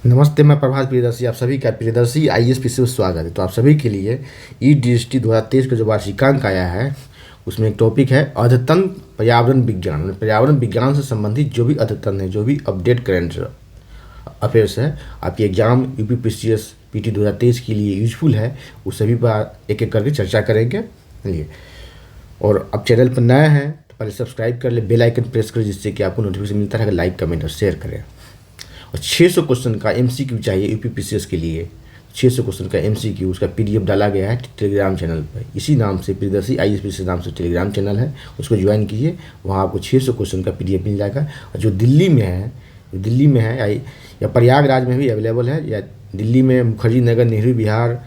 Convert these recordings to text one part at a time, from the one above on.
नमस्ते, मैं प्रभात प्रियदर्शी आप सभी का प्रियदर्शी आईएएस से स्वागत है। तो आप सभी के लिए ईडीएसटी 2023 का जो वार्षिकांक आया है उसमें एक टॉपिक है अद्यतन पर्यावरण विज्ञान। पर्यावरण विज्ञान से संबंधित जो भी अद्यतन है, जो भी अपडेट करेंट अफेयर्स है, आपकी एग्जाम यूपीपीसीएस पीटी 2023 के लिए यूजफुल है, उस सभी पर एक एक करके चर्चा करेंगे। चलिए, और अब चैनल पर नया है तो पहले सब्सक्राइब कर ले, बेल आइकन प्रेस करें जिससे कि आपको नोटिफिकेशन मिलता रहेगा। लाइक कमेंट और शेयर करें। और 600 क्वेश्चन का एमसीक्यू चाहिए यूपीपीसीएस के लिए। 600 क्वेश्चन का एमसीक्यू, उसका पीडीएफ डाला गया है टेलीग्राम चैनल पर। इसी नाम से प्रियदर्शी आईएएस नाम से टेलीग्राम चैनल है, उसको ज्वाइन कीजिए। वहाँ आपको 600 क्वेश्चन का पीडीएफ मिल जाएगा। और जो दिल्ली में है या प्रयागराज में भी अवेलेबल है, या दिल्ली में मुखर्जी नगर, नेहरू विहार,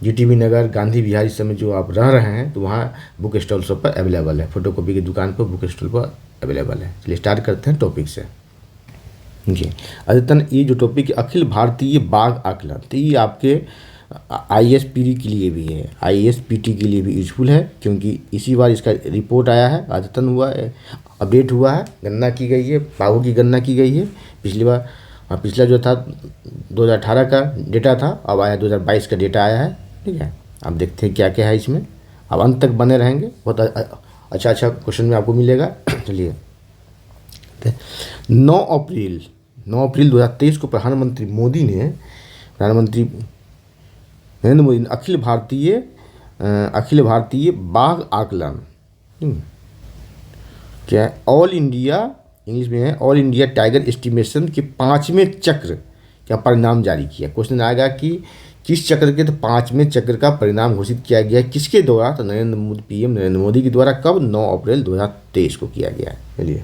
जीटीबी नगर, गांधी विहार, इस समय जो आप रह रहे हैं तो वहाँ बुक स्टॉल सब पर अवेलेबल है। फोटोकॉपी की दुकान पर बुक स्टॉल पर अवेलेबल है। चलिए स्टार्ट करते हैं टॉपिक से। जी, अद्यतन ये जो टॉपिक है अखिल भारतीय बाघ आकलन, तो ये आपके आईएएस-पीटी के लिए भी है, आईएएस-पीटी के लिए भी यूजफुल है, क्योंकि इसी बार इसका रिपोर्ट आया है, अद्यतन हुआ है, अपडेट हुआ है, गणना की गई है, बाघों की गणना की गई है। पिछली बार पिछला जो था 2018 का डेटा था, अब आया 2022 का डेटा आया है। ठीक है, अब देखते हैं क्या क्या है इसमें। अब अंत तक बने रहेंगे, बहुत अच्छा क्वेश्चन में आपको मिलेगा। चलिए, 9 अप्रैल 2023 को प्रधानमंत्री नरेंद्र मोदी ने अखिल भारतीय बाघ आकलन, क्या है, ऑल इंडिया, इंग्लिश में है, ऑल इंडिया टाइगर एस्टिमेशन के 5वें चक्र का परिणाम जारी किया। क्वेश्चन आएगा कि किस चक्र के, तो 5वें चक्र का परिणाम घोषित किया गया किसके द्वारा, तो पीएम नरेंद्र मोदी के द्वारा। कब? 9 अप्रैल 2023 को किया गया है। चलिए,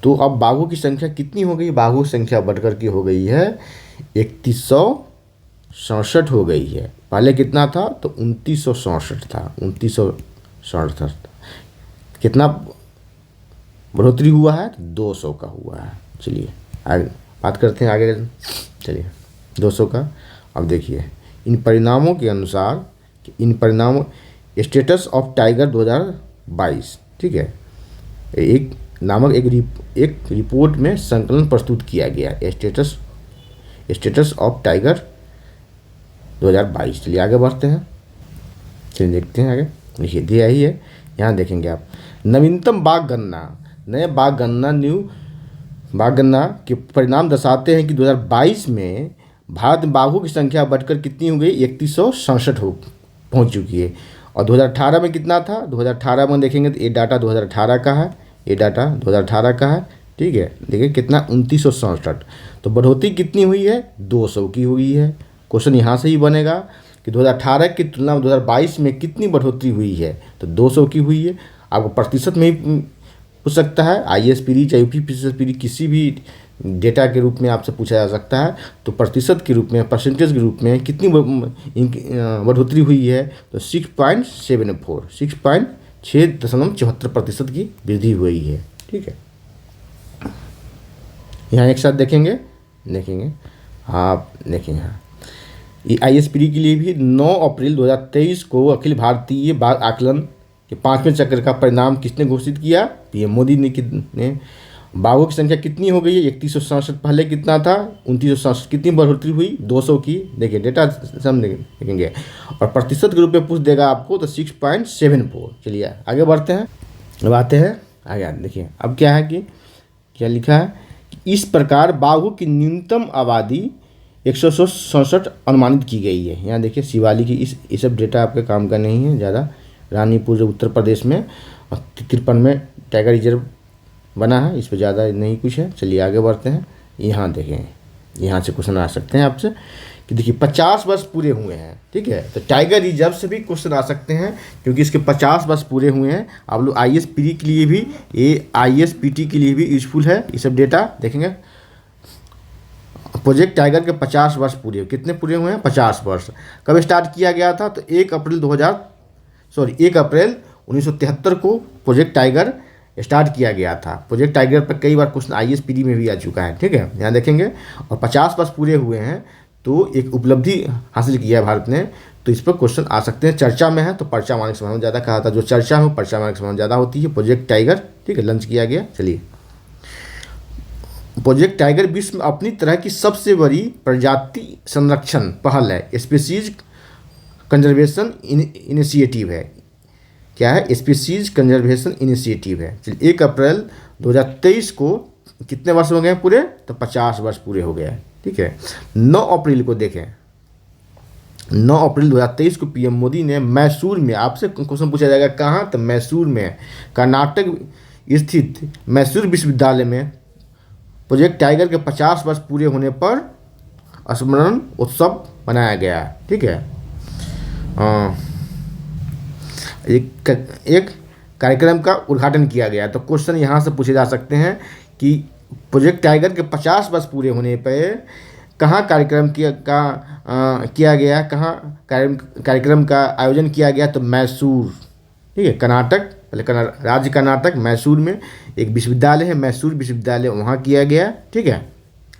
तो अब बाघों की संख्या कितनी हो गई? बाघों की संख्या बढ़कर के हो गई है 3167 हो गई है। पहले कितना था? तो 2967 था, 2967 था। कितना बढ़ोतरी हुआ है? तो 200 का हुआ है। चलिए आगे बात करते हैं आगे। चलिए 200 का। अब देखिए इन परिणामों के अनुसार, स्टेटस ऑफ टाइगर 2022, ठीक है, एक नामक एक रिपोर्ट में संकलन प्रस्तुत किया गया, स्टेटस ऑफ टाइगर 2022। चलिए आगे बढ़ते हैं। चलिए देखते हैं आगे। देखिए दिया ही है, यहाँ देखेंगे आप। नवीनतम बाघ गणना के परिणाम दर्शाते हैं कि 2022 में भारत में बाघों की संख्या बढ़कर कितनी हो गई? 3167 पहुँच चुकी है। और 2018 में कितना था? 2018 में देखेंगे तो ये डाटा 2018 का है, ठीक है। देखिए कितना 2967, तो बढ़ोतरी कितनी हुई है? 200 की हुई है। क्वेश्चन यहाँ से ही बनेगा कि 2018 की तुलना में 2022 में कितनी बढ़ोतरी हुई है, तो 200 की हुई है। आपको प्रतिशत में ही पूछ सकता है, आईएएस-पीटी चाहे यूपीपीसीएस किसी भी डेटा के रूप में आपसे पूछा जा सकता है। तो प्रतिशत के रूप में, परसेंटेज के रूप में कितनी बढ़ोतरी हुई है, तो 6.74, 6.74% की वृद्धि हुई है। ठीक है, यहाँ एक साथ देखेंगे आप देखेंगे। हाँ, ये आईएएस-पीटी के लिए भी 9 अप्रैल 2023 को अखिल भारतीय बाघ आकलन के 5वें चक्र का परिणाम किसने घोषित किया? पीएम मोदी ने। बाघों की संख्या कितनी हो गई है? 3167, पहले कितना था? 2967। कितनी बढ़ोतरी हुई? 200 की। देखिए डेटा समझ देखेंगे, और प्रतिशत के रूप में पूछ देगा आपको, तो 6.74। चलिए आगे बढ़ते हैं। अब आते हैं आगे। देखिए अब क्या है कि क्या लिखा है कि इस प्रकार बाघों की न्यूनतम आबादी 167 अनुमानित की गई है। यहाँ देखिए शिवालिक की ये सब डेटा आपके काम का नहीं है ज़्यादा। रानीपुर जो उत्तर प्रदेश में, और 53 में टाइगर रिजर्व बना है, इस पर ज़्यादा नहीं कुछ है। चलिए आगे बढ़ते हैं। यहाँ देखें, यहाँ से क्वेश्चन आ सकते हैं आपसे कि देखिए 50 वर्ष पूरे हुए हैं, ठीक है, तो टाइगर रिजर्व से भी क्वेश्चन आ सकते हैं, क्योंकि इसके 50 वर्ष पूरे हुए हैं। आप लोग आईएएस-पीटी के लिए भी, ये आईएएस-पीटी के लिए भी यूजफुल है। ये सब डेटा देखेंगे। प्रोजेक्ट टाइगर के 50 वर्ष पूरे हुए, कितने पूरे हुए हैं? 50 वर्ष। कब स्टार्ट किया गया था? तो 1 अप्रैल 1973 को प्रोजेक्ट टाइगर स्टार्ट किया गया था। प्रोजेक्ट टाइगर पर कई बार क्वेश्चन आईएएस-पीटी में भी आ चुका है, ठीक है, यहाँ देखेंगे। और 50 वर्ष पूरे हुए हैं, तो एक उपलब्धि हासिल किया है भारत ने, तो इस पर क्वेश्चन आ सकते हैं। चर्चा में है तो पर्चा मारने की संभावना ज़्यादा, कहा था जो चर्चा हो पर्चा मारने की संभावना ज़्यादा होती है। प्रोजेक्ट टाइगर, ठीक है, लॉन्च किया गया। चलिए प्रोजेक्ट टाइगर विश्व में अपनी तरह की सबसे बड़ी प्रजाति संरक्षण पहल है, स्पीसीज कंजर्वेशन इनिशिएटिव है। क्या है? स्पीसीज कंजर्वेशन इनिशिएटिव है। चलिए 1 अप्रैल 2023 को कितने वर्ष हो गए पूरे? तो 50 वर्ष पूरे हो गए हैं। ठीक है। 9 अप्रैल को देखें, 9 अप्रैल 2023 को पीएम मोदी ने मैसूर में, आपसे क्वेश्चन पूछा जाएगा कहाँ? तो मैसूर में, कर्नाटक स्थित मैसूर विश्वविद्यालय में प्रोजेक्ट टाइगर के 50 वर्ष पूरे होने पर स्मरण उत्सव मनाया गया है। ठीक है। एक कार्यक्रम का उद्घाटन किया गया। तो क्वेश्चन यहाँ से पूछे जा सकते हैं कि प्रोजेक्ट टाइगर के 50 वर्ष पूरे होने पर कहाँ कार्यक्रम किया गया, कहाँ कार्यक्रम का आयोजन किया गया? तो मैसूर। ठीक है। कर्नाटक, पहले राज्य कर्नाटक, मैसूर में एक विश्वविद्यालय है, मैसूर विश्वविद्यालय, वहाँ किया गया। ठीक है।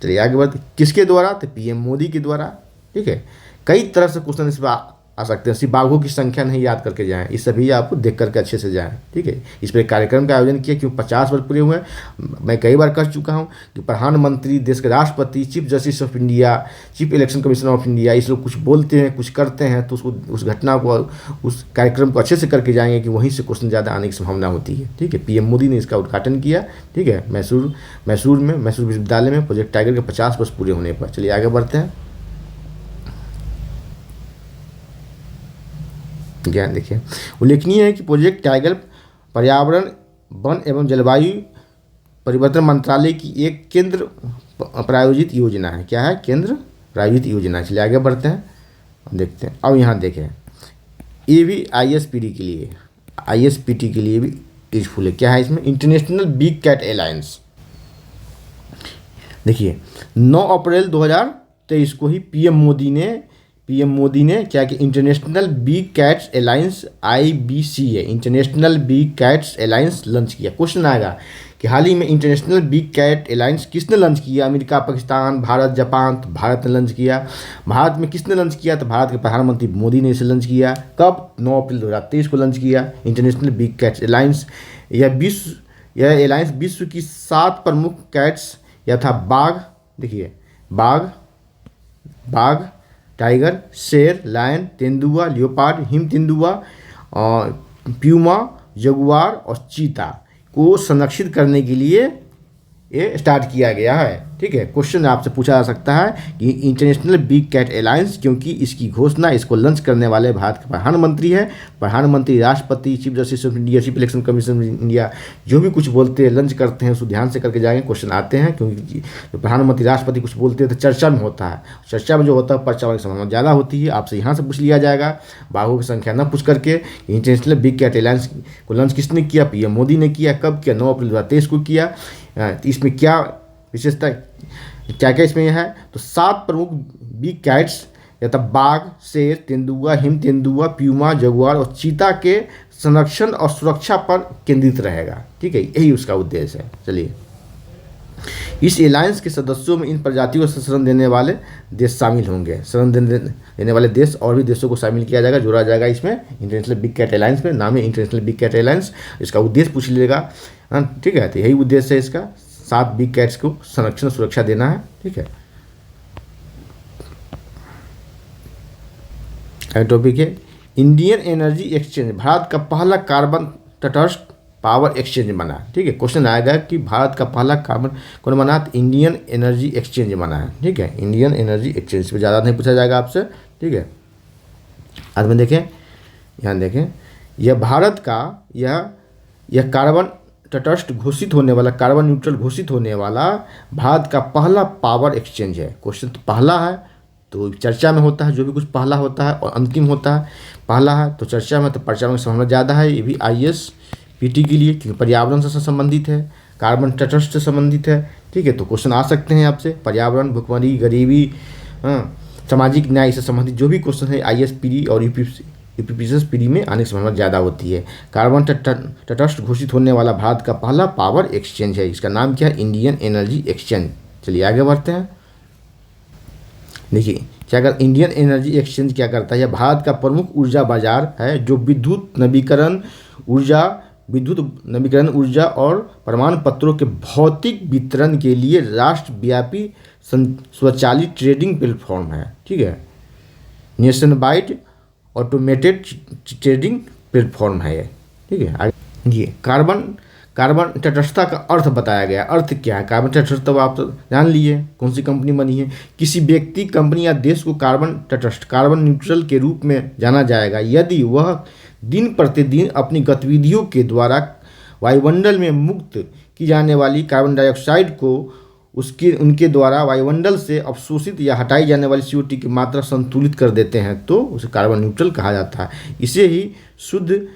चलिए आगे बढ़ते। किसके द्वारा? तो पीएम मोदी के द्वारा। ठीक है। कई तरह से क्वेश्चन इस पर आ सकते हैं। सिर्फ बाघों की संख्या नहीं याद करके जाएं, इस सभी आपको देख करके अच्छे से जाएं। ठीक है। इस पर कार्यक्रम का आयोजन किया, क्यों? 50 वर्ष पूरे हुए हैं। मैं कई बार कह चुका हूं कि प्रधानमंत्री, देश के राष्ट्रपति, chief justice of India, chief election commissioner of India, इस लोग कुछ बोलते हैं, कुछ करते हैं, तो उसको, उस घटना को, उस कार्यक्रम को अच्छे से करके जाएंगे कि वहीं से क्वेश्चन ज़्यादा आने की संभावना होती है। ठीक है। पीएम मोदी ने इसका उद्घाटन किया। ठीक है। मैसूर विश्वविद्यालय में प्रोजेक्ट टाइगर के 50 वर्ष पूरे होने पर। चलिए आगे बढ़ते हैं। ज्ञान देखिए, उल्लेखनीय है कि प्रोजेक्ट टाइगर पर्यावरण, वन एवं जलवायु परिवर्तन मंत्रालय की एक केंद्र प्रायोजित योजना है। क्या है? केंद्र प्रायोजित योजना। चलिए आगे बढ़ते हैं, देखते हैं। अब यहाँ देखें, ये भी ISPD के लिए भी यूजफुल है। क्या है इसमें? International big cat alliance. देखिए 9 अप्रैल 2023 को ही पीएम मोदी ने क्या कि international big cats alliance, IBC है, international big cats alliance launch किया। क्वेश्चन आएगा कि हाल ही में इंटरनेशनल बिग कैट अलायंस किसने लॉन्च किया? America, Pakistan, Bharat, Japan. तो भारत ने लॉन्च किया। भारत में किसने लॉन्च किया? तो भारत के प्रधानमंत्री मोदी ने इसे लॉन्च किया। कब? 9 अप्रैल 2023 को लॉन्च किया इंटरनेशनल बिग कैट्स अलायंस। यह अलायंस विश्व की 7 प्रमुख कैट्स यथा बाघ, देखिए बाघ, टाइगर, शेर, लायन, तेंदुआ, लियोपार्ड, हिम तेंदुआ, और प्यूमा, जगुआर और चीता को संरक्षित करने के लिए ये स्टार्ट किया गया है। ठीक है। क्वेश्चन आपसे पूछा जा सकता है कि इंटरनेशनल बिग कैट अलायंस, क्योंकि इसकी घोषणा, इसको लॉन्च करने वाले भारत के प्रधानमंत्री है। प्रधानमंत्री, राष्ट्रपति, chief justice of India, chief election commission of India, जो भी कुछ बोलते हैं, लॉन्च करते हैं, उसको ध्यान से करके जाएंगे। क्वेश्चन आते हैं, क्योंकि प्रधानमंत्री, राष्ट्रपति कुछ बोलते हैं तो चर्चा में होता है। चर्चा में जो होता है पर्चा की संभावना ज़्यादा होती है। आपसे यहाँ से पूछ लिया जाएगा, बाघों की संख्या न पूछ करके। इंटरनेशनल बिग कैट अलायंस को लॉन्च किसने किया? पीएम मोदी ने किया। कब किया? 9 अप्रैल 2023 को किया। इसमें क्या विशेषता, क्या इसमें है? तो 7 प्रमुख बिग कैट्स यथा बाघ, शेर, तेंदुआ, हिम तेंदुआ, प्यूमा, जगुआर और चीता के संरक्षण और सुरक्षा पर केंद्रित रहेगा। ठीक है। यही उसका उद्देश्य है। चलिए, इस अलायंस के सदस्यों में इन प्रजातियों को शरण देने वाले देश शामिल होंगे। शरण देने वाले देश और भी देशों को शामिल किया जाएगा, जोड़ा जाएगा इसमें इंटरनेशनल बिग कैट अलायंस में। नाम है इंटरनेशनल बिग कैट अलायंस। इसका उद्देश्य पूछ लीजिएगा। ठीक है। तो यही उद्देश्य है इसका, 7 बिग कैट्स को संरक्षण सुरक्षा देना है। ठीक है। टॉपिक है इंडियन एनर्जी एक्सचेंज, भारत का पहला कार्बन तटस्थ पावर एक्सचेंज बना। ठीक है। क्वेश्चन आएगा कि भारत का पहला कार्बन कौन बना? तो इंडियन एनर्जी एक्सचेंज बना है। ठीक है। इंडियन एनर्जी एक्सचेंज पे ज़्यादा नहीं पूछा जाएगा आपसे। ठीक है। आज में देखें, यहाँ देखें, यह भारत का यह कार्बन तटस्थ घोषित होने वाला, कार्बन न्यूट्रल घोषित होने वाला भारत का पहला पावर एक्सचेंज है। क्वेश्चन तो पहला है तो चर्चा में होता है, जो भी कुछ पहला होता है और अंतिम होता है, पहला है तो चर्चा में, तो पर्चा में संभावना ज़्यादा है। ये भी ISPT के लिए, क्योंकि पर्यावरण से संबंधित है, कार्बन तटस्थ से संबंधित है। ठीक है। तो क्वेश्चन आ सकते हैं आपसे, पर्यावरण, भुखमरी, गरीबी, सामाजिक न्याय से संबंधित जो भी क्वेश्चन है ISPD और UPSS में आने की संभावना ज़्यादा होती है। कार्बन तटस्थ घोषित होने वाला भारत का पहला पावर एक्सचेंज है। इसका नाम क्या है? Indian energy exchange. चलिए आगे बढ़ते हैं। देखिए क्या कर इंडियन एनर्जी एक्सचेंज क्या करता है? यह भारत का प्रमुख ऊर्जा बाजार है, जो विद्युत, नवीकरण ऊर्जा, विद्युत नवीकरण ऊर्जा और प्रमाण पत्रों के भौतिक वितरण के लिए राष्ट्रव्यापी स्वचालित ट्रेडिंग प्लेटफॉर्म है। ठीक है, nation wide automated trading platform है ये। ठीक है, ये कार्बन तटस्थता का अर्थ बताया गया। अर्थ क्या है कार्बन तटस्थ, तो आप तो जान लिए कौन सी कंपनी बनी है। किसी व्यक्ति, कंपनी या देश को कार्बन तटस्थ, कार्बन न्यूट्रल के रूप में जाना जाएगा यदि वह दिन प्रतिदिन अपनी गतिविधियों के द्वारा वायुमंडल में मुक्त की जाने वाली कार्बन डाइऑक्साइड को उनके द्वारा वायुमंडल से अवशोषित या हटाई जाने वाली CO2 की मात्रा संतुलित कर देते हैं, तो उसे कार्बन न्यूट्रल कहा जाता है। इसे ही शुद्ध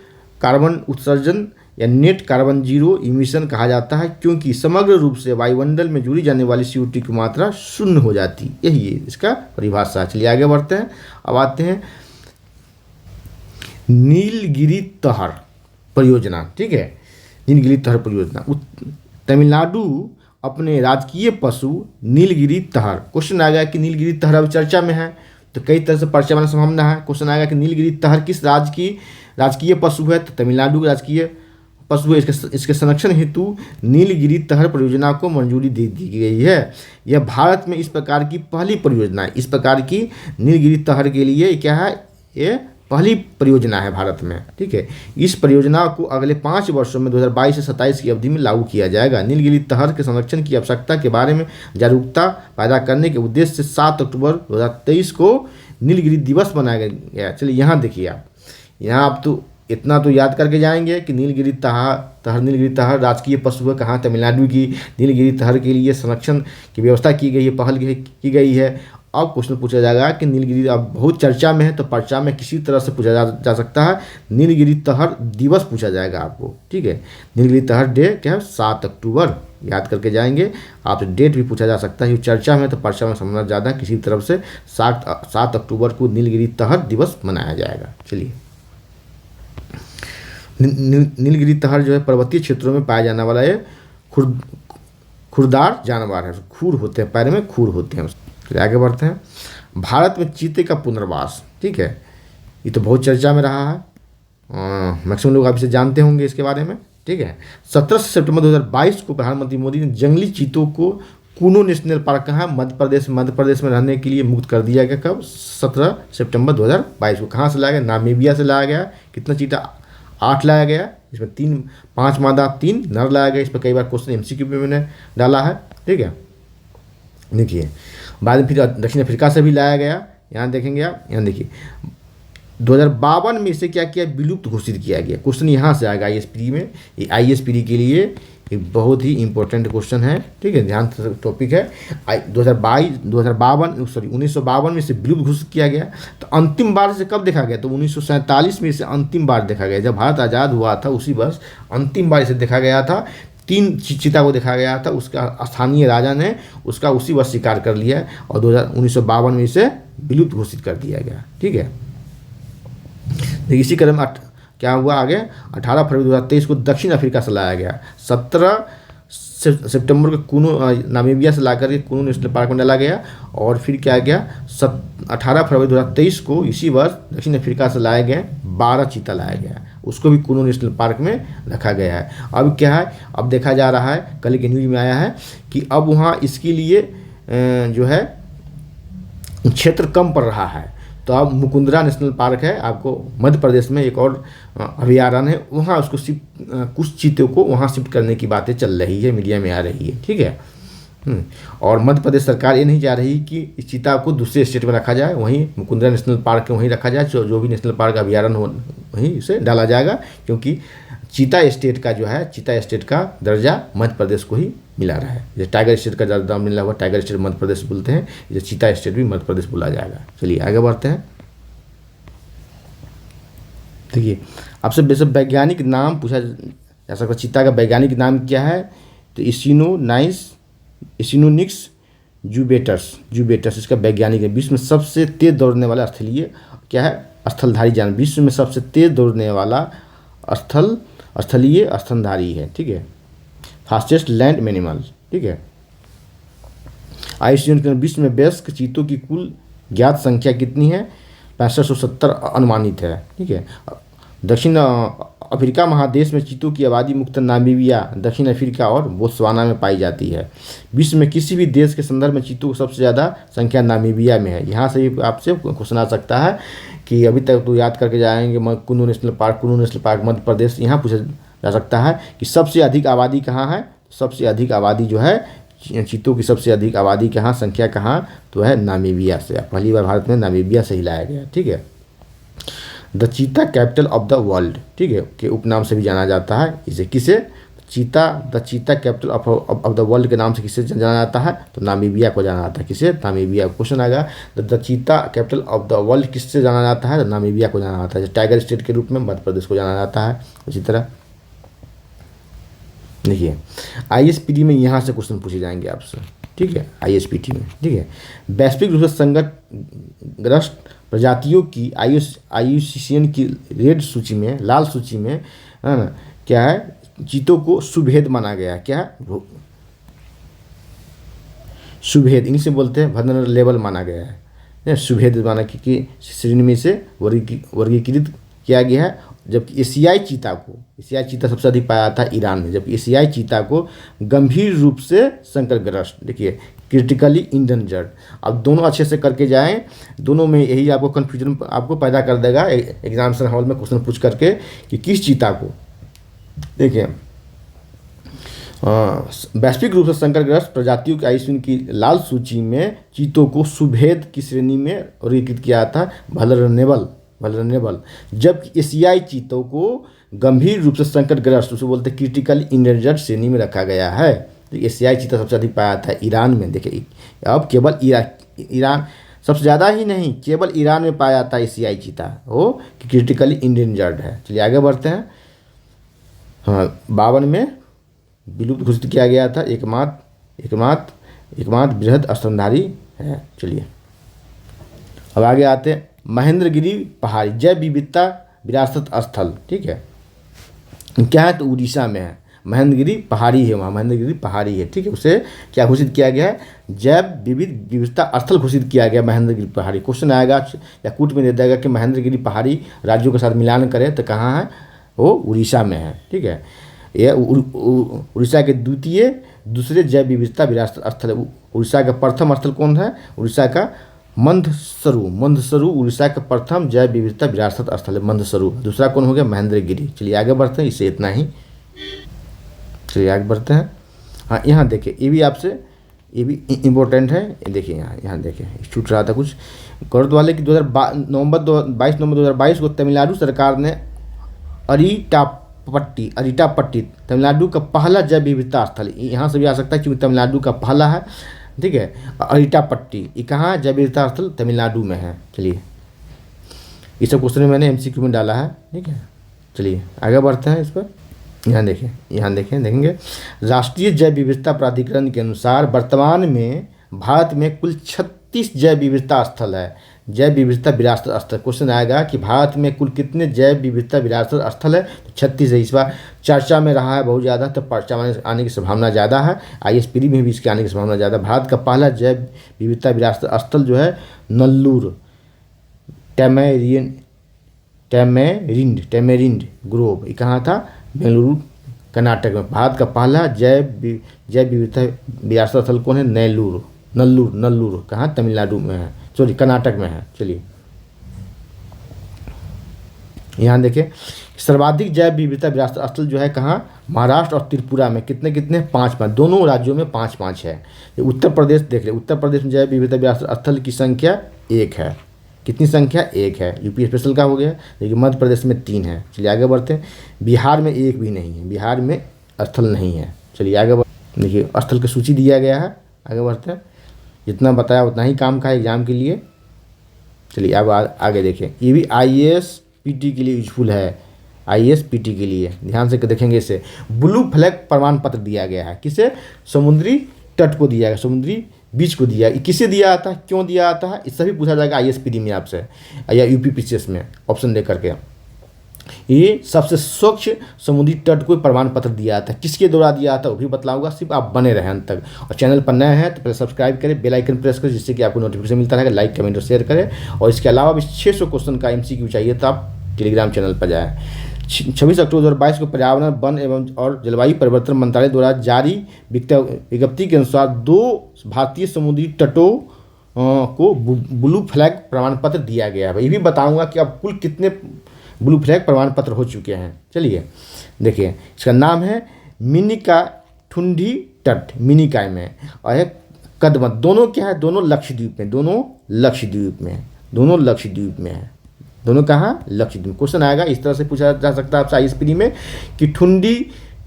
कार्बन उत्सर्जन या नेट कार्बन जीरो इमिशन कहा जाता है, क्योंकि समग्र रूप से वायुमंडल में जुड़ी जाने वाली CO2 की मात्रा शून्य हो जाती। यही है इसका परिभाषा। चलिए आगे बढ़ते हैं। अब आते हैं नीलगिरी तहर परियोजना। ठीक है, नीलगिरी तहर परियोजना। तमिलनाडु अपने राजकीय पशु नीलगिरी तहर, क्वेश्चन आ गया कि नीलगिरी तहर अब चर्चा में है, तो कई तरह से पर्चा बनाने की संभावना है। क्वेश्चन आएगा कि नीलगिरी तहर किस राज्य की राजकीय पशु है, तो तमिलनाडु का राजकीय पशु है। इसके संरक्षण हेतु नीलगिरी तहर परियोजना को मंजूरी दे दी गई है। यह भारत में इस प्रकार की पहली परियोजना है। इस प्रकार की नीलगिरी तहर के लिए क्या है, ये पहली परियोजना है भारत में। ठीक है, इस परियोजना को अगले 5 वर्षों में 2022 से 27 की अवधि में लागू किया जाएगा। नीलगिरी तहर के संरक्षण की आवश्यकता के बारे में जागरूकता पैदा करने के उद्देश्य से 7 अक्टूबर 2023 को नीलगिरी दिवस मनाया गया। चलिए यहाँ देखिए, यहाँ आप तो इतना तो याद करके जाएंगे कि नीलगिरी तहर राजकीय पशु है, कहाँ, तमिलनाडु की। नीलगिरी तहर के लिए संरक्षण की व्यवस्था की गई है, पहल की गई है। अब क्वेश्चन पूछा जाएगा कि नीलगिरी अब बहुत चर्चा में है, तो पर्चा में किसी तरह से पूछा जा सकता है। नीलगिरी तहर दिवस पूछा जाएगा आपको। ठीक है, नीलगिरी तहर डे क्या है, 7 अक्टूबर, याद करके जाएंगे। आपसे डेट भी पूछा जा सकता है, चर्चा में तो पर्चा में समझना ज़्यादा, किसी तरफ से 7 अक्टूबर को नीलगिरी तहर दिवस मनाया जाएगा। चलिए, नीलगिरी तहर जो है पर्वतीय क्षेत्रों में पाया जाने वाला ये खुरदार जानवर है। खुर होते हैं, पैर में खुर होते हैं। फिर आगे बढ़ते हैं। भारत में चीते का पुनर्वास। ठीक है, ये तो बहुत चर्चा में रहा है, मैक्सिमम लोग आप इसे जानते होंगे इसके बारे में। ठीक है, 17 सितंबर 2022 को प्रधानमंत्री मोदी ने जंगली चीतों को कूनो नेशनल पार्क, कहाँ, मध्य प्रदेश में रहने के लिए मुक्त कर दिया गया। कब, 17 सितंबर 2022 को। कहाँ से लाया गया, नामीबिया से लाया गया। कितना चीता, 8 लाया गया। इसमें 5 मादा 3 नर लाया गया। इस पर कई बार क्वेश्चन MCQ में मैंने डाला है। ठीक है, देखिए बाद में फिर दक्षिण अफ्रीका से भी लाया गया। यहाँ देखेंगे आप, यहाँ देखिए 2052 में इसे क्या किया, विलुप्त घोषित किया गया। क्वेश्चन यहाँ से आएगा ISPD में। ये ISPD के लिए एक बहुत ही इंपॉर्टेंट क्वेश्चन है। ठीक है, ध्यान से टॉपिक है। 1952 में इसे विलुप्त घोषित किया गया। तो अंतिम बार से कब देखा गया, तो 1947 में इसे अंतिम बार देखा गया। जब भारत आज़ाद हुआ था उसी वर्ष अंतिम बार इसे देखा गया था। 3 चीता को देखा गया था। उसका स्थानीय राजा ने उसका उसी वर्ष शिकार कर लिया और 1952 में इसे विलुप्त घोषित कर दिया गया। ठीक है, देखिए इसी क्रम क्या हुआ आगे, 18 फरवरी 2023 को दक्षिण अफ्रीका से लाया गया। 17 सितंबर को कूनो नामीबिया से लाकर के कूनो नेशनल पार्क में डाला गया। और फिर क्या गया, 18 फरवरी 2023 को इसी वर्ष दक्षिण अफ्रीका से लाए गए 12 चीता लाया गया। उसको भी कूनो नेशनल पार्क में रखा गया है। अब क्या है, अब देखा जा रहा है, कल के न्यूज़ में आया है कि अब वहाँ इसके लिए जो है क्षेत्र कम पड़ रहा है। तो अब मुकुंदरा नेशनल पार्क है, आपको मध्य प्रदेश में एक और अभयारण्य है, वहाँ उसको कुछ चीतों को वहाँ शिफ्ट करने की बातें चल रही है, मीडिया में आ रही है। ठीक है, और मध्य प्रदेश सरकार ये नहीं चाह रही कि इस चीता को दूसरे स्टेट में रखा जाए, वहीं मुकुंदरा नेशनल पार्क वहीं रखा जाए। जो भी नेशनल पार्क अभयारण्य हो वहीं इसे डाला जाएगा, क्योंकि चीता स्टेट का जो है, चीता स्टेट का दर्जा मध्य प्रदेश को ही मिला रहा है। जैसे टाइगर स्टेट का दर्जा मिला हुआ, टाइगर स्टेट मध्य प्रदेश बोलते हैं, जैसे चीता स्टेट भी मध्य प्रदेश बोला जाएगा। चलिए आगे बढ़ते हैं। देखिए आपसे बेसिक वैज्ञानिक नाम पूछा जा सकता है। चीता का वैज्ञानिक नाम क्या है, तो इसिनोनिक्स जुबेटस इसका वैज्ञानिक है। विश्व में सबसे तेज दौड़ने वाला स्थलीय क्या है, स्थलधारी जानवर। विश्व में सबसे तेज दौड़ने वाला स्थलीय स्तनधारी है। ठीक है, फास्टेस्ट लैंड एनिमल। ठीक है, IUCN के विश्व में वयस्क चीतों की कुल ज्ञात संख्या कितनी है, 6570 अनुमानित है। ठीक है, दक्षिण अफ्रीका महादेश में चीतों की आबादी मुख्यतः नामीबिया, दक्षिण अफ्रीका और बोत्सवाना में पाई जाती है। विश्व में किसी भी देश के संदर्भ में चीतों की सबसे ज़्यादा संख्या नामीबिया में है। यहाँ से भी आपसे क्वेश्चन आ सकता है कि अभी तक तो याद करके जाएंगे कुन्नू नेशनल पार्क मध्य प्रदेश, यहाँ पूछा जा सकता है कि सबसे अधिक आबादी कहाँ है। सबसे अधिक आबादी जो है चीतों की सबसे अधिक आबादी कहाँ, संख्या कहाँ, तो है नामीबिया से। पहली बार भारत में नामीबिया से ही लाया गया, ठीक है। द चीता कैपिटल ऑफ द वर्ल्ड, ठीक है, के उपनाम से भी जाना जाता है इसे। किसे? द चीता कैपिटल ऑफ द वर्ल्ड के नाम से किसे जाना जाता है, तो नामीबिया को जाना जाता है। किसे? नामीबिया। क्वेश्चन आएगा द चीता कैपिटल ऑफ द वर्ल्ड किससे जाना जाता है, तो नामीबिया को जाना जाता है। टाइगर स्टेट के रूप में मध्य प्रदेश को जाना जाता है। इसी तरह देखिए ISPT में यहाँ से क्वेश्चन पूछे जाएंगे आपसे, ठीक है, ISPT में, ठीक है। वैश्विक रूप से संकटग्रस्त प्रजातियों की IUCN की रेड सूची में, लाल सूची में, है ना, क्या है, चीतों को सुभेद माना गया है। क्या है? सुभेद, इंग्लिश में बोलते हैं वल्नरेबल माना गया है। सुभेद माना कि श्रेणी में से वर्गीकृत किया गया है। जबकि एशियाई चीता सबसे अधिक पाया था ईरान में। जबकि एशियाई चीता को गंभीर रूप से संकटग्रस्त, देखिए क्रिटिकली इंडेंजर्ड। अब दोनों अच्छे से करके जाएं, दोनों में यही आपको कन्फ्यूजन आपको पैदा कर देगा एग्जामिनेशन हॉल में क्वेश्चन पूछ करके कि किस चीता को। देखिए वैश्विक रूप से संकटग्रस्त प्रजातियों की IUCN की लाल सूची में चीतों को सुभेद की श्रेणी में वर्गीकृत किया था, वल्नरेबल। जबकि एशियाई चीतों को गंभीर रूप से संकटग्रस्त, उसे बोलते हैं क्रिटिकली इंडेंजर्ड श्रेणी में रखा गया है। तो एशियाई चीता सबसे अधिक पाया था ईरान में। देखिए अब केवल ईरान सबसे ज़्यादा ही नहीं, केवल ईरान में पाया था एशियाई चीता, वो क्रिटिकली इंडेंजर्ड है। चलिए आगे बढ़ते हैं। हाँ, 52 में विलुप्त घोषित किया गया था। एकमात्र बृहद स्तनधारी है। चलिए अब आगे आते हैं। महेंद्रगिरी पहाड़ी जैव विविधता विरासत स्थल, ठीक है, क्या है, तो उड़ीसा में है। महेंद्रगिरी पहाड़ी है, वहाँ महेंद्रगिरी पहाड़ी है, ठीक है। उसे क्या घोषित किया गया है, जैव विविधता स्थल घोषित किया गया महेंद्रगिरी पहाड़ी। क्वेश्चन आएगा या कूट में दे देगा कि महेंद्रगिरी पहाड़ी राज्यों के साथ मिलान करें तो कहाँ है, वो उड़ीसा में है, ठीक है। यह उड़ीसा के दूसरे जैव विविधता विरासत स्थल है। उड़ीसा का प्रथम स्थल कौन है, उड़ीसा का मंदसरू उड़ीसा का प्रथम जैव विविधता विरासत स्थल है, मंदसरू। दूसरा कौन हो गया, महेंद्रगिरी। चलिए आगे बढ़ते हैं, इससे इतना ही। चलिए आगे बढ़ते हैं। हाँ, यहाँ देखिए ये भी इम्पोर्टेंट है। देखिए यहाँ देखिए छूट रहा था कुछ। गौरत वाले की 22 नवंबर 2022 को तमिलनाडु सरकार ने अरिटापट्टी तमिलनाडु का पहला जैव विविधता स्थल, यहाँ से भी आ सकता है क्योंकि तमिलनाडु का पहला है, ठीक है। अरिटापट्टी ये कहाँ है, जैव विविधता स्थल तमिलनाडु में है। चलिए इस सब क्वेश्चन में मैंने MCQ में डाला है, ठीक है। चलिए आगे बढ़ते हैं इस पर। यहाँ देखेंगे राष्ट्रीय जैव विविधता प्राधिकरण के अनुसार वर्तमान में भारत में कुल 36 जैव विविधता स्थल है। जैव विविधता विरासत स्थल, क्वेश्चन आएगा कि भारत में कुल कितने जैव विविधता विरासत स्थल है, तो 36 है। इस बार चर्चा में रहा है बहुत ज़्यादा, तो चर्चा में आने की संभावना ज़्यादा है। ISPT में भी इसके आने की संभावना ज़्यादा। भारत का पहला जैव विविधता विरासत स्थल जो है नल्लूर टैमेरिंड ग्रोव, ये कहाँ था, बेंगलुरु कर्नाटक में। भारत का पहला जैव विविधता विरासत स्थल कौन है, नल्लूर कहाँ, तमिलनाडु में है, सॉरी कर्नाटक में है। चलिए यहाँ देखें सर्वाधिक जैव विविधता विरासत स्थल जो है कहाँ, महाराष्ट्र और त्रिपुरा में। कितने 5, दोनों राज्यों में 5 है। उत्तर प्रदेश देख ले, उत्तर प्रदेश में जैव विविधता विरासत स्थल की संख्या 1 है। कितनी संख्या, 1 है। यूपी स्पेशल का हो गया, लेकिन मध्य प्रदेश में 3 है। चलिए आगे बढ़ते हैं। बिहार में 1 भी नहीं है, बिहार में स्थल नहीं है। चलिए आगे देखिए स्थल की सूची दिया गया है। आगे बढ़ते हैं, जितना बताया उतना ही काम का है एग्जाम के लिए। चलिए अब आगे देखें, ये भी ISPT के लिए यूजफुल है। ISPT के लिए ध्यान से देखेंगे। इसे ब्लू फ्लैग प्रमाण पत्र दिया गया है। किसे, समुद्री तट को दिया गया, समुद्री बीच को दिया। किसे दिया आता है, क्यों दिया आता है, इससे भी पूछा जाएगा ISPT में आपसे या UPPCS में ऑप्शन दे करके। ये सबसे स्वच्छ समुद्री तट को प्रमाण पत्र दिया था। किसके द्वारा दिया था वो भी बतलाऊंगा, सिर्फ आप बने रहें अंत तक। और चैनल पर नए हैं तो पहले सब्सक्राइब करें, बेल आइकन प्रेस करें, जिससे कि आपको नोटिफिकेशन मिलता रहेगा। लाइक कमेंट और शेयर करें। और इसके अलावा भी 600 क्वेश्चन का MCQ चाहिए तो आप टेलीग्राम चैनल पर जाएँ। 26 अक्टूबर 2022 को पर्यावरण, वन एवं और जलवायु परिवर्तन मंत्रालय द्वारा जारी विज्ञप्ति के अनुसार 2 भारतीय समुद्री तटों को ब्लू फ्लैग प्रमाण पत्र दिया गया है। ये भी बताऊंगा कि अब कुल कितने ब्लू फ्लैग प्रमाण पत्र हो चुके हैं। चलिए देखिए, इसका नाम है मिनिका ठुंडी तट, मिनिकाय में, और है कदमत। दोनों क्या है? दोनों लक्षद्वीप में, दोनों लक्षद्वीप में, दोनों लक्षद्वीप में है। दोनों कहाँ? लक्षद्वीप। क्वेश्चन आएगा इस तरह से पूछा जा सकता है आपसे आईएसपी में कि ठुंडी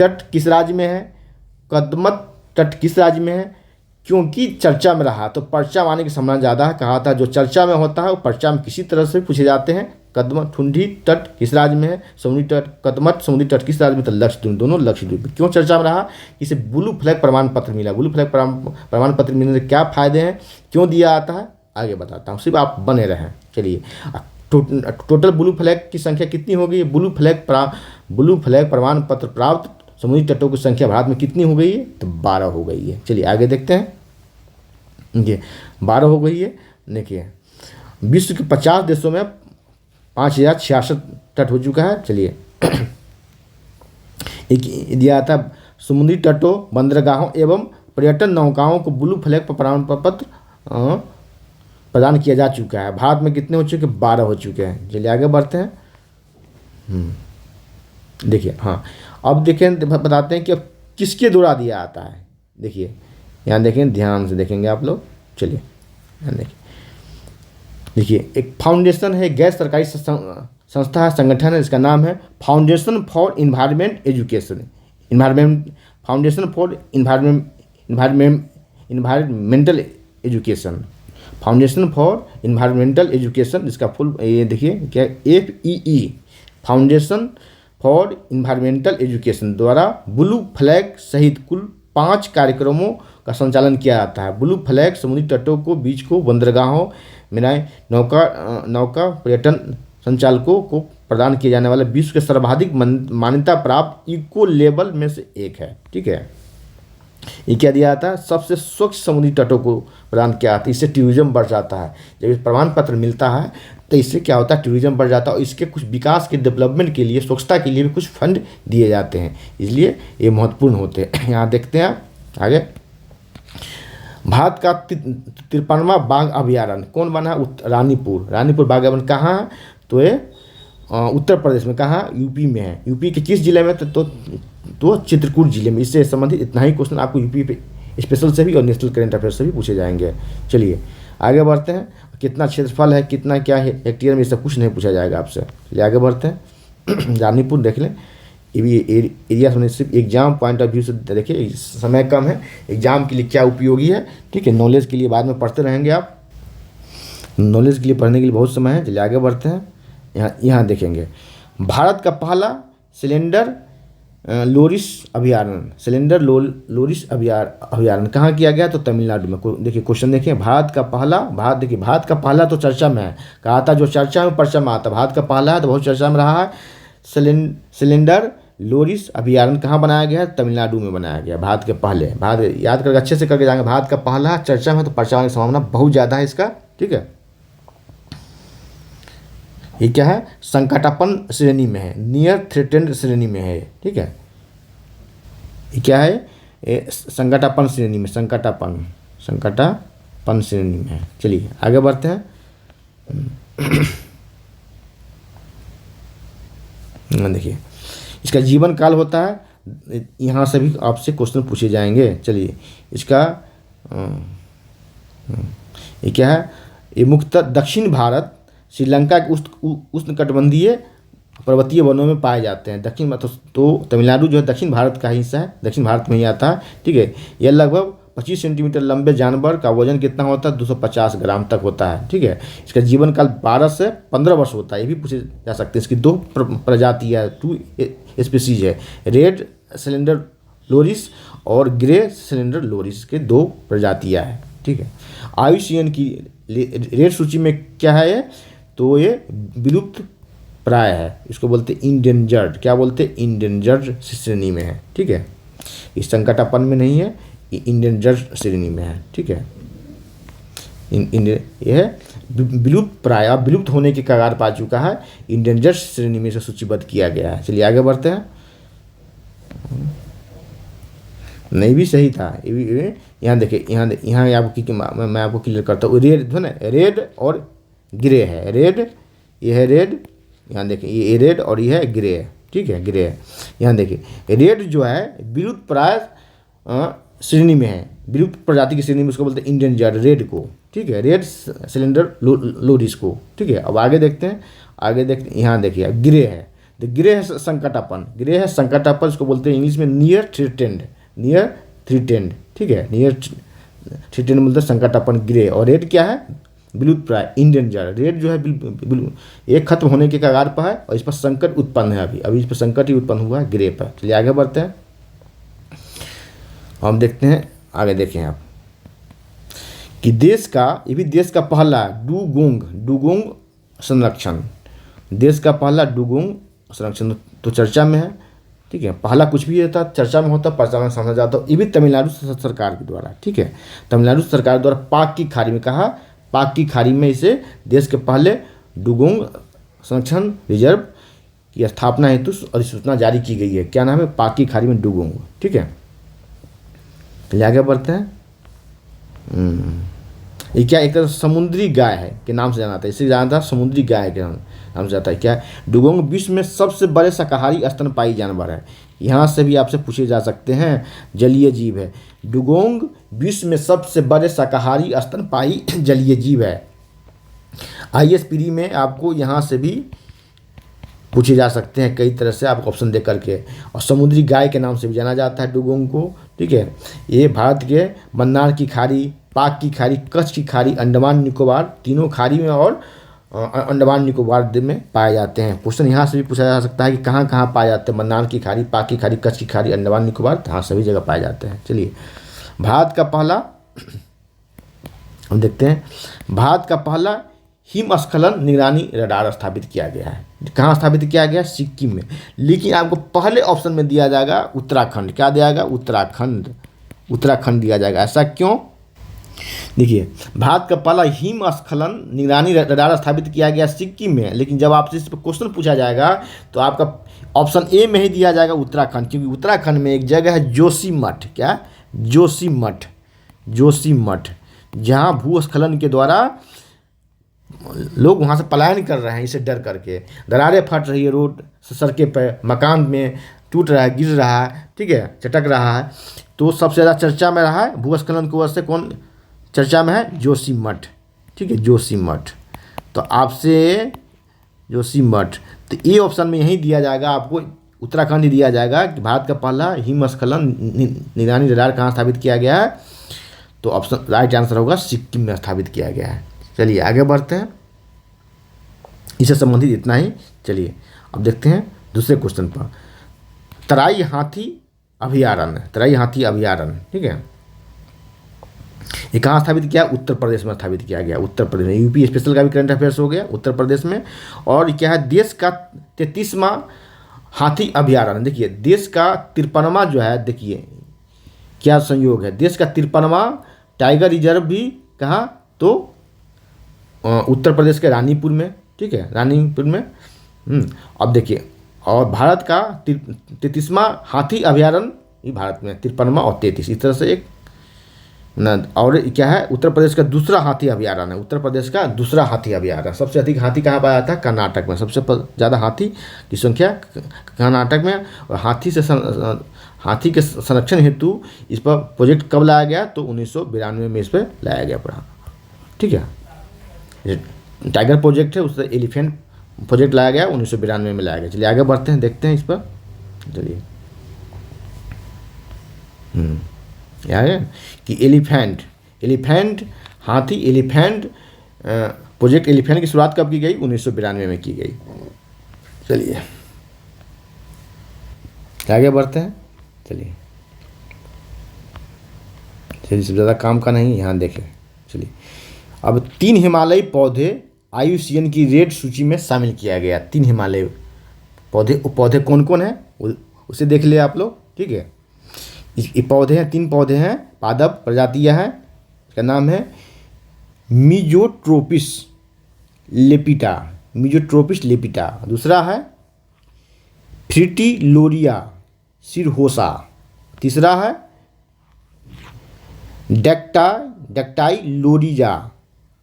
तट किस राज्य में है, कदमत तट किस राज्य में है, क्योंकि चर्चा में रहा तो पर्चा आने की संभावना ज़्यादा है। कहा था जो चर्चा में होता है वो पर्चा में किसी तरह से पूछे जाते हैं। कदमत ठुंडी तट किस राज्य में है, समुद्री तट कदमत समुद्री तट किस राज्य में, तो लक्षद्वीप, दोनों लक्षद्वीप। क्यों चर्चा में रहा? इसे ब्लू फ्लैग प्रमाण पत्र मिला। ब्लू फ्लैग प्रमाण पत्र मिलने से क्या फायदे हैं, क्यों दिया जाता है, आगे बताता हूँ, सिर्फ आप बने रहें। चलिए, टोटल ब्लू फ्लैग की संख्या कितनी हो गई? ब्लू फ्लैग प्रमाण पत्र प्राप्त समुद्री तटों की संख्या भारत में कितनी हो गई है? तो 12 हो गई है। चलिए आगे देखते हैं। ये 12 हो गई है। देखिए, विश्व के 50 देशों में 5066 तट हो चुका है। चलिए एक दिया था समुद्री तटों, बंदरगाहों एवं पर्यटन नौकाओं को ब्लू फ्लैग प्रमाण पत्र प्रदान किया जा चुका है। भारत में कितने हो चुके? 12 हो चुके हैं। चलिए आगे बढ़ते हैं। देखिए, हाँ, अब देखें, बताते हैं कि अब किसके द्वारा दिया जाता है। देखिए यहाँ देखें, ध्यान से देखेंगे आप लोग। चलिए यहाँ देखिए, एक फाउंडेशन है, गैर सरकारी संस्था है, संगठन है, इसका नाम है foundation for environment education. Foundation for environmental education, foundation for environmental education, इसका फुल ये देखिए क्या, FEE, foundation for environmental education द्वारा ब्लू फ्लैग सहित कुल 5 कार्यक्रमों का संचालन किया जाता है। ब्लू फ्लैग समुद्री तटों को, बीच को, बंदरगाहों में नौका पर्यटन संचालकों को प्रदान किए जाने वाला विश्व के सर्वाधिक मान्यता प्राप्त इको लेबल में से एक है। ठीक है, ये क्या दिया जाता है? सबसे स्वच्छ समुद्री तटों को प्रदान किया जाता है। इससे टूरिज्म बढ़ जाता है। जब इस प्रमाण पत्र मिलता है तो इससे क्या होता है? टूरिज्म बढ़ जाता है और इसके कुछ विकास के डेवलपमेंट के लिए, स्वच्छता के लिए भी कुछ फंड दिए जाते हैं, इसलिए ये महत्वपूर्ण होते हैं। यहाँ देखते हैं आगे, भारत का 53वां बाघ अभयारण्य कौन बना? रानीपुर बाघ अभयारण्य कहाँ है? तो ये उत्तर प्रदेश में। कहाँ? यूपी में है। यूपी के किस जिले में? तो चित्रकूट जिले में। इससे संबंधित इतना ही क्वेश्चन आपको यूपी पे स्पेशल से भी और नेशनल करेंट अफेयर से भी पूछे जाएंगे। चलिए आगे बढ़ते हैं। कितना क्षेत्रफल है, कितना क्या है हेक्टेयर में, ये सब कुछ नहीं पूछा जाएगा आपसे। चलिए आगे बढ़ते हैं। रानीपुर देख लें, ये भी एरिया सुनिए, सिर्फ एग्जाम पॉइंट ऑफ व्यू से देखिए, समय कम है, एग्जाम के लिए क्या उपयोगी है। ठीक है, नॉलेज के लिए बाद में पढ़ते रहेंगे आप, नॉलेज के लिए पढ़ने के लिए बहुत समय है। चलिए आगे बढ़ते हैं। यहाँ देखेंगे, भारत का पहला सिलेंडर लोरिस अभयारण्य कहाँ किया गया? तो तमिलनाडु में। देखिए क्वेश्चन देखिए, भारत का पहला तो चर्चा में है। कहा था जो चर्चा में पर्चा में आता, भारत का पहला है तो बहुत चर्चा में रहा है। सिलेंडर लोरिस अभयारण्य कहाँ बनाया गया है? तमिलनाडु में बनाया गया। भारत के पहले, भारत याद करके अच्छे से करके जाएंगे, भारत का पहला चर्चा में तो पर्चा आने की संभावना बहुत ज़्यादा है इसका। ठीक है, ये क्या है? संकटापन्न श्रेणी में है, नियर थ्रेटेंड श्रेणी में है। ठीक है, ये क्या है? संकटापन्न श्रेणी में, संकटापन्न श्रेणी में है। चलिए आगे बढ़ते हैं। देखिए, इसका जीवन काल होता है, यहाँ से भी आपसे क्वेश्चन पूछे जाएंगे। चलिए इसका ये क्या है? ये मुख्यतः दक्षिण भारत, श्रीलंका के उष्णकटिबंधीय पर्वतीय वनों में पाए जाते हैं। दक्षिण तो तमिलनाडु जो है दक्षिण भारत का हिस्सा है, दक्षिण भारत में ही आता है। ठीक है, यह लगभग 25 सेंटीमीटर लंबे जानवर का वजन कितना होता है? 250 ग्राम तक होता है। ठीक है, इसका जीवन काल 12 से 15 वर्ष होता है। ये भी पूछे जा सकते हैं। इसकी 2 प्रजातियाँ, 2 स्पीसीज है, रेड सिलेंडर लोरिस और ग्रे सिलेंडर लोरिस के 2 प्रजातियाँ हैं। ठीक है, IUCN की रेड सूची में क्या है ये? तो ये विलुप्त प्राय है, इसको बोलते इंडेंजर्ड। क्या बोलते? इंडेंजर्ड श्रेणी में है। ठीक है, इस संकटापन्न में नहीं है, ये इंडेंजर्ड श्रेणी में है। ठीक है, यह है विलुप्त प्राय, विलुप्त होने के कगार पा चुका है, इंडेंजर्ड श्रेणी में से सूचीबद्ध किया गया है। चलिए आगे बढ़ते हैं। नहीं भी सही था, ये भी यहाँ देखिए, यहाँ आपको मैं आपको क्लियर करता हूँ। रेड है ना, रेड और ग्रे है। रेड, ये है रेड, यहाँ देखिए ये रेड और ये है ग्रे, ठीक है, ग्रे है। यहाँ देखिए रेड जो है विलुप्त प्राय श्रेणी में है, विलुप्त प्रजाति की श्रेणी में, उसको बोलते हैं इंडेंजर्ड, रेड को, ठीक है, रेड सिलेंडर लोरिस को, ठीक है। अब आगे देखते हैं, यहाँ देखिए ग्रे है, तो ग्रे है संकटापन, ग्रे है संकटापन, उसको बोलते हैं इंग्लिश में नियर थ्रेटेंड, नियर थ्रेटेंड, ठीक है, नियर थ्रेटेंड बोलते हैं संकटापन ग्रे। और रेड क्या है, विलुप्त प्राय इंडेंजर। रेड जो है एक खत्म होने के कगार पर है और इस पर संकट उत्पन्न है, अभी इस पर संकट ही उत्पन्न हुआ है ग्रे पर। चलिए आगे बढ़ते हैं, हम देखते हैं आगे। देखें आप कि देश का, ये भी देश का पहला डुगोंग संरक्षण, देश का पहला डुगोंग संरक्षण तो चर्चा में है, ठीक है। पहला कुछ भी होता चर्चा में होता, पर्चा में समझा जाता हो। ये भी तमिलनाडु सरकार के द्वारा, ठीक है, तमिलनाडु सरकार द्वारा पाक की खाड़ी में, कहा पाक की खाड़ी में इसे देश के पहले डुगोंग संरक्षण रिजर्व की स्थापना हेतु अधिसूचना जारी की गई है। क्या नाम है, पाक की खाड़ी में डुगोंग, ठीक है। चलिए आगे बढ़ते हैं। ये क्या, एक तरह समुद्री गाय है के नाम से जाना था, इसे जाना था समुद्री गाय के नाम से जाता है। क्या डुगोंग विश्व में सबसे बड़े शाकाहारी स्तनपायी जानवर है। यहाँ से भी आपसे पूछे जा सकते हैं, जलीय जीव है। डुगोंग विश्व में सबसे बड़े शाकाहारी स्तनपायी जलीय जीव है। IAS प्री में आपको यहाँ से भी पूछे जा सकते हैं कई तरह से, आपको ऑप्शन दे करके। और समुद्री गाय के नाम से भी जाना जाता है डुगोंग को, ठीक है। ये भारत के मन्नार की खाड़ी, पाक की खाड़ी, कच्छ की खाड़ी, अंडमान निकोबार, तीनों खाड़ी में और अंडमान निकोबार द्वीप में पाए जाते हैं। क्वेश्चन यहाँ से भी पूछा जा सकता है कि कहाँ कहाँ पाए जाते हैं, मन्नार की खाड़ी, पाक की खाड़ी, कच्छ की खाड़ी, अंडमान निकोबार, हाँ सभी जगह पाए जाते हैं। चलिए भारत का पहला, हम देखते हैं, भारत का पहला हिमस्खलन निगरानी रडार स्थापित किया गया है। कहाँ स्थापित किया गया, सिक्किम में। लेकिन आपको पहले ऑप्शन में दिया जाएगा उत्तराखंड, क्या दिया जाएगा, उत्तराखंड दिया जाएगा। ऐसा क्यों, देखिए भारत का पहला हिमस्खलन निगरानी रडार स्थापित किया गया सिक्किम में, लेकिन जब आपसे इस पर क्वेश्चन पूछा जाएगा तो आपका ऑप्शन ए में ही दिया जाएगा उत्तराखंड, क्योंकि उत्तराखंड में एक जगह है जोशीमठ, क्या, जोशीमठ, जहाँ भूस्खलन के द्वारा लोग वहाँ से पलायन कर रहे हैं, इसे डर करके। दरारें फट रही है रोड, सड़कें पर, मकान में टूट रहा है, गिर रहा है, ठीक है, चटक रहा है। तो सबसे ज़्यादा चर्चा में रहा है भूस्खलन की वजह से, कौन चर्चा में है, जोशीमठ, ठीक है, जोशीमठ। तो आपसे जोशीमठ, तो ये ऑप्शन में यही दिया जाएगा आपको, उत्तराखंड ही दिया जाएगा कि भारत का पहला हिमस्खलन निगरानी रडार कहाँ स्थापित किया गया है। तो ऑप्शन राइट आंसर होगा सिक्किम में स्थापित किया गया है। चलिए आगे बढ़ते हैं, इससे संबंधित इतना ही। चलिए अब देखते हैं दूसरे क्वेश्चन पर, तराई हाथी अभयारण्य, तराई हाथी अभयारण्य, ठीक है, ये कहाँ स्थापित किया, उत्तर प्रदेश में स्थापित किया गया, उत्तर प्रदेश में। यूपी स्पेशल का भी करंट अफेयर्स हो गया, उत्तर प्रदेश में। और क्या है, देश का 33वां हाथी अभयारण्य। देखिए देश का 53वां जो है, देखिए क्या संयोग है, देश का 53वां टाइगर रिजर्व भी कहाँ, तो उत्तर प्रदेश के रानीपुर में, ठीक है, रानीपुर में। अब देखिए, और भारत का 33वां हाथी अभयारण्य, ये भारत में 53वां और 33, इस तरह से एक ना। और क्या है, उत्तर प्रदेश का दूसरा हाथी अभयारण्य है, उत्तर प्रदेश का दूसरा हाथी अभयारण्य। सबसे अधिक हाथी कहाँ पाया जाता है, कर्नाटक में, सबसे ज़्यादा हाथी की संख्या कर्नाटक में। और हाथी के संरक्षण हेतु इस पर प्रोजेक्ट कब लाया गया, तो 1992 में इस पर लाया गया पड़ा, ठीक है। टाइगर प्रोजेक्ट है, उससे एलिफेंट प्रोजेक्ट लाया गया, 1992 में लाया गया। चलिए आगे बढ़ते हैं, देखते हैं इस पर। चलिए क्या है कि एलिफेंट हाथी, एलिफेंट प्रोजेक्ट एलिफेंट की शुरुआत कब की गई, 1992 में की गई। चलिए आगे बढ़ते हैं। चलिए सबसे ज़्यादा काम का नहीं, यहाँ देखें। चलिए अब 3 हिमालयी पौधे IUCN की रेड सूची में शामिल किया गया। 3 हिमालयी पौधे कौन कौन है उसे देख लिया आप लोग, ठीक है। ये पौधे हैं, 3 पौधे हैं, पादप प्रजातियां हैं। इसका नाम है मिजोट्रोपिस लेपिटा, मिजोट्रोपिस लेपिटा। दूसरा है फ्रिटिलोरिया सिरहोसा। तीसरा है डेक्टाइलोरिया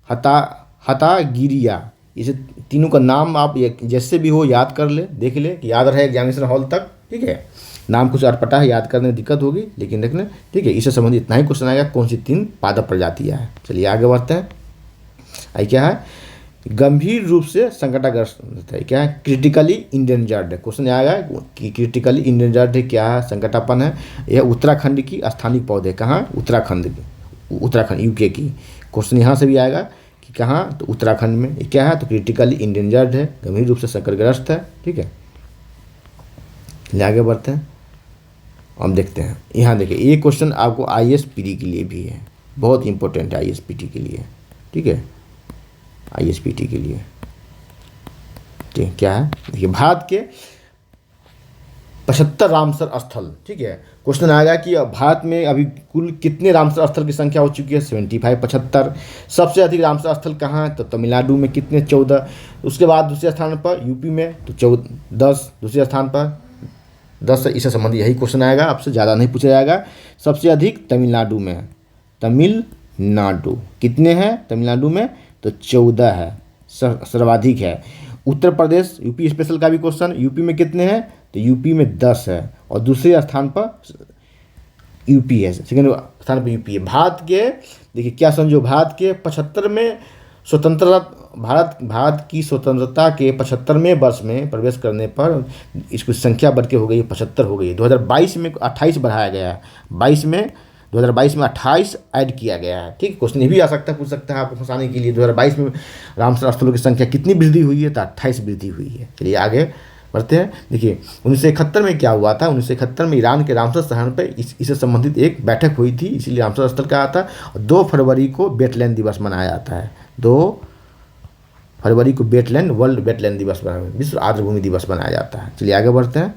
हतागिरिया। इसे तीनों का नाम आप जैसे भी हो याद कर ले, देख ले कि याद रहे एग्जामिनेशन हॉल तक, ठीक है। नाम कुछ अटपटा है, याद करने में दिक्कत होगी, लेकिन देख लें, ठीक है। इससे संबंधित इतना ही क्वेश्चन आएगा, कौन सी 3 पादप प्रजातियाँ हैं। चलिए आगे बढ़ते हैं। आई क्या है, गंभीर रूप से संकटाग्रस्त है, क्या है, क्रिटिकली इंडेंजर्ड। क्वेश्चन आएगा कि क्रिटिकली इंडेंजर्ड है, क्या है, संकटापन है। यह उत्तराखंड की स्थानिक पौधे, कहाँ, उत्तराखंड यूके की। क्वेश्चन यहाँ से भी आएगा कि कहाँ, तो उत्तराखंड में। क्या है, तो क्रिटिकली इंडेंजर्ड है, गंभीर रूप से संकटग्रस्त है, ठीक है। आगे बढ़ते हैं, हम देखते हैं। यहाँ देखिए, ये क्वेश्चन आपको ISPT के लिए भी है, बहुत इंपॉर्टेंट है ISPT के लिए, ठीक है, ISPT के लिए। ठीक, क्या है, देखिए, भारत के 75 रामसर स्थल, ठीक है। क्वेश्चन आएगा कि भारत में अभी कुल कितने रामसर स्थल की संख्या हो चुकी है, 75, 75। सबसे अधिक रामसर स्थल कहाँ है, तो तमिलनाडु में, कितने, 14। उसके बाद दूसरे स्थान पर यूपी में, तो 10 दूसरे स्थान पर 10 से इससे संबंधित यही क्वेश्चन आएगा, आपसे ज़्यादा नहीं पूछा जाएगा। सबसे अधिक तमिलनाडु में है, तमिलनाडु कितने हैं तमिलनाडु में, तो 14 है, सर्वाधिक है। उत्तर प्रदेश, यूपी स्पेशल का भी क्वेश्चन, यूपी में कितने हैं, तो यूपी में 10 है, और दूसरे स्थान पर यूपी है, सेकेंड स्थान पर यूपी है। भारत के, देखिए क्या समझो, भारत के 75 में स्वतंत्रता, भारत की स्वतंत्रता के 75वें वर्ष में प्रवेश करने पर इसकी संख्या बढ़ के हो गई 75 हो गई। 2022 में 28 बढ़ाया गया है, 2022 में 28 ऐड किया गया है, ठीक। क्वेश्चन ये भी आ सकता है, पूछ सकता है आपको फंसाने के लिए, 2022 में रामसर स्थलों की संख्या कितनी वृद्धि हुई है, तो 28 वृद्धि हुई है। चलिए आगे बढ़ते हैं। देखिए 1971 में क्या हुआ था, 1971 में ईरान के रामसर शहर पर इससे संबंधित एक बैठक हुई थी, इसीलिए रामसर स्थल कहा था। और 2 फरवरी को वेटलैंड दिवस मनाया जाता है, 2 फरवरी को वेटलैंड, वर्ल्ड वेटलैंड दिवस, विश्व आर्द्रभूमि दिवस मनाया जाता है। चलिए आगे बढ़ते हैं।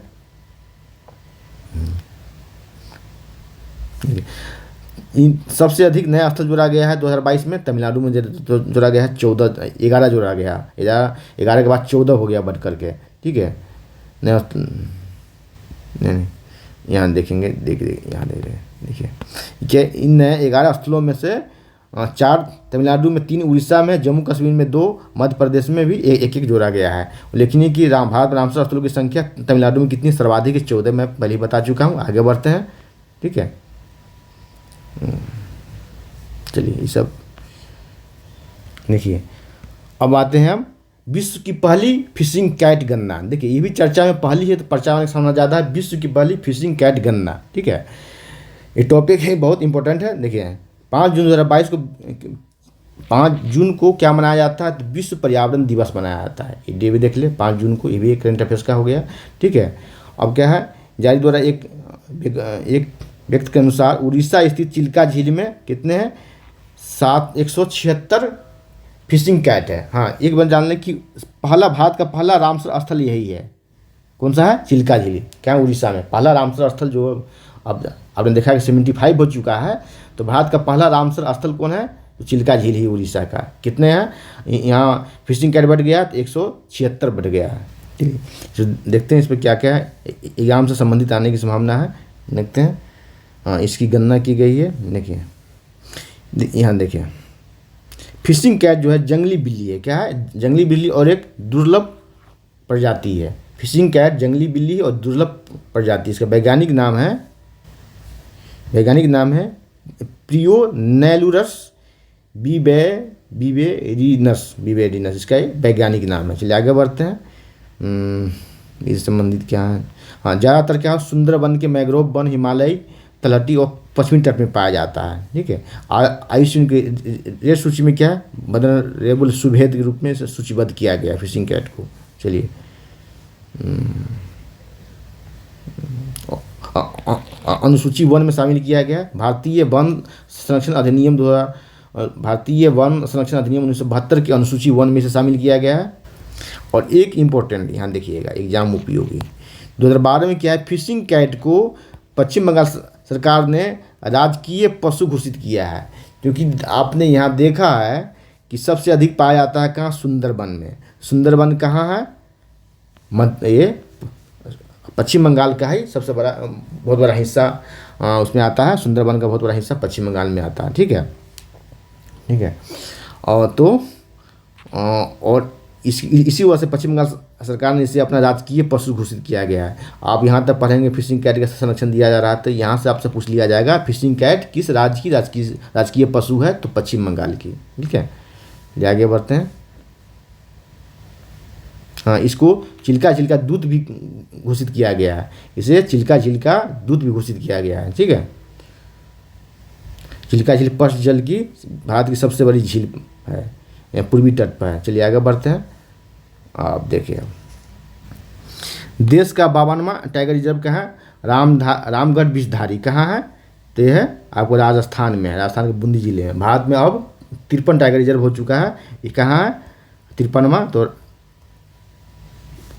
सबसे अधिक नया स्थल जोड़ा गया है 2022 में, तमिलनाडु में जोड़ा गया है 11 जोड़ा गया, 11 के बाद 14 हो गया बढ़ करके, ठीक है। नया नहीं, यहाँ देखेंगे, यहाँ देखिए क्या, इन नए 11 स्थलों में से 4 तमिलनाडु में, 3 उड़ीसा में, जम्मू कश्मीर में 2, मध्य प्रदेश में भी एक जोड़ा गया है। लेकिन कि भारत में रामसर स्थलों की संख्या तमिलनाडु में कितनी सर्वाधिक है, 14, मैं पहले ही बता चुका हूँ। आगे बढ़ते हैं, ठीक है। चलिए ये सब देखिए, अब आते हैं हम विश्व की पहली फिशिंग कैट गणना। देखिए ये भी चर्चा में पहली है, तो पर्चा में सामना ज़्यादा है, विश्व की पहली फिशिंग कैट गणना, ठीक है। ये टॉपिक है, बहुत इंपॉर्टेंट है। देखिए 5 जून 2022 को, 5 जून को क्या मनाया जाता है, तो विश्व पर्यावरण दिवस मनाया जाता है। ये डे भी देख ले, 5 जून को, ये भी एक करंट अफेयर्स का हो गया, ठीक है। अब क्या है, जारी द्वारा एक व्यक्ति के अनुसार उड़ीसा स्थित चिल्का झील में कितने हैं, 176 फिशिंग कैट है। हाँ, एक बार जान लें कि भारत का पहला रामसर स्थल यही है। कौन सा है, चिल्का झील, क्या उड़ीसा में पहला रामसर स्थल, जो अब आपने देखा कि 75 हो चुका है, तो भारत का पहला रामसर स्थल कौन है, तो चिल्का झील ही उड़ीसा का। कितने हैं, यहाँ फिशिंग कैट बढ़ गया तो 176 बढ़ गया है, ठीक है। तो देखते हैं इस पर क्या क्या है, एग्जाम से संबंधित आने की संभावना है, देखते हैं। हाँ, इसकी गणना की गई है, देखिए यहाँ देखिए, फिशिंग कैट जो है जंगली बिल्ली है, क्या है, जंगली बिल्ली और एक दुर्लभ प्रजाति है। फिशिंग कैट जंगली बिल्ली और दुर्लभ प्रजाति, इसका वैज्ञानिक नाम है प्रियोनेलुरस बिबेरिनस, इसका वैज्ञानिक नाम है। चलिए आगे बढ़ते हैं। इससे संबंधित क्या है, हाँ, ज़्यादातर क्या है, सुंदरबन के मैंग्रोव वन, हिमालयी तलहटी और पश्चिमी तट में पाया जाता है, ठीक है। आयुष्मान के रेड सूची में क्या है, वनरेबल सुभेद के रूप में सूचीबद्ध किया गया फिशिंग कैट को। चलिए अनुसूची 1 में शामिल किया गया, भारतीय वन संरक्षण अधिनियम 1972 की अनुसूची 1 में से शामिल किया गया है। और एक इम्पोर्टेंट यहाँ देखिएगा, एग्जाम उपयोगी, 2012 में क्या है, फिशिंग कैट को पश्चिम बंगाल सरकार ने राजकीय पशु घोषित किया है, क्योंकि आपने यहाँ देखा है कि सबसे अधिक पाया जाता है कहाँ, सुंदरबन में। सुंदरबन कहाँ है, ये पश्चिम बंगाल का ही सबसे बड़ा बहुत बड़ा हिस्सा उसमें आता है। सुंदरबन का बहुत बड़ा हिस्सा पश्चिम बंगाल में आता है। ठीक है, ठीक है। और तो और इसी वजह से पश्चिम बंगाल सरकार ने इसे अपना राजकीय पशु घोषित किया गया है। आप यहाँ तक पढ़ेंगे फिशिंग कैट का संरक्षण दिया जा रहा है, तो यहाँ से आपसे पूछ लिया जाएगा फिशिंग कैट किस राज्य की राजकीय पशु है, तो पश्चिम बंगाल की। ठीक है, चलिए आगे बढ़ते हैं। हाँ, इसको चिल्का झील का दूत भी घोषित किया गया है। इसे चिल्का झील का दूत भी घोषित किया गया है। ठीक है, चिल्का झील पश्च जल की भारत की सबसे बड़ी झील है, पूर्वी तट पर है। चलिए आगे बढ़ते हैं। आप देखिए, देश का 52वां टाइगर रिजर्व कहाँ है, रामगढ़ विषधारी कहाँ है, तो यह है आपको राजस्थान में है, राजस्थान के बूंदी जिले में। भारत में अब 53 टाइगर रिजर्व हो चुका है। ये कहाँ है, 53वां, तो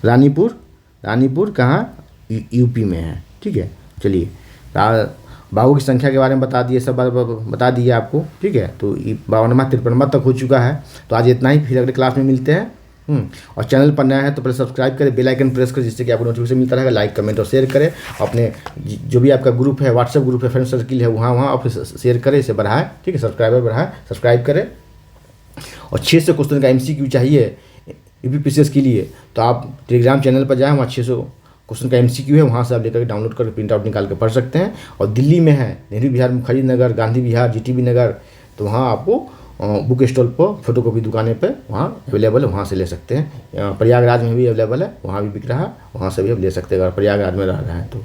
रानीपुर कहाँ, यूपी में है। ठीक है, चलिए बाघों की संख्या के बारे में बता दिए, सब बता दिए आपको। ठीक है, तो 52वां 53वां तक हो चुका है। तो आज इतना ही, फिर अगले क्लास में मिलते हैं। और चैनल पर नया है तो पहले सब्सक्राइब करें, बेल आइकन प्रेस करें, जिससे कि आपको नोटिफिकेशन मिलता रहेगा। लाइक कमेंट और शेयर करें। अपने जो भी आपका ग्रुप है, व्हाट्सएप ग्रुप है, फ्रेंड सर्किल है, वहाँ आप शेयर करें, इसे बढ़ाएं। ठीक है, सब्सक्राइबर बढ़ाएं, सब्सक्राइब करें। और 600 क्वेश्चन का MCQ चाहिए UPPCS के लिए, तो आप टेलीग्राम चैनल पर जाएँ, वहाँ 600 क्वेश्चन का MCQ है, वहाँ से आप लेकर डाउनलोड करके प्रिंट आउट निकाल के पढ़ सकते हैं। और दिल्ली में है नेहरू विहार, मुखर्जी नगर, गांधी विहार, GTB नगर, तो वहाँ आपको बुक स्टॉल पर, फोटोकॉपी दुकानें पे वहाँ अवेलेबल है, वहाँ से ले सकते हैं। प्रयागराज में भी अवेलेबल है, वहाँ भी बिक रहा है, वहाँ से भी आप ले सकते हैं अगर प्रयागराज में रह रहे हैं तो।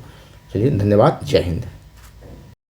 चलिए, धन्यवाद, जय हिंद।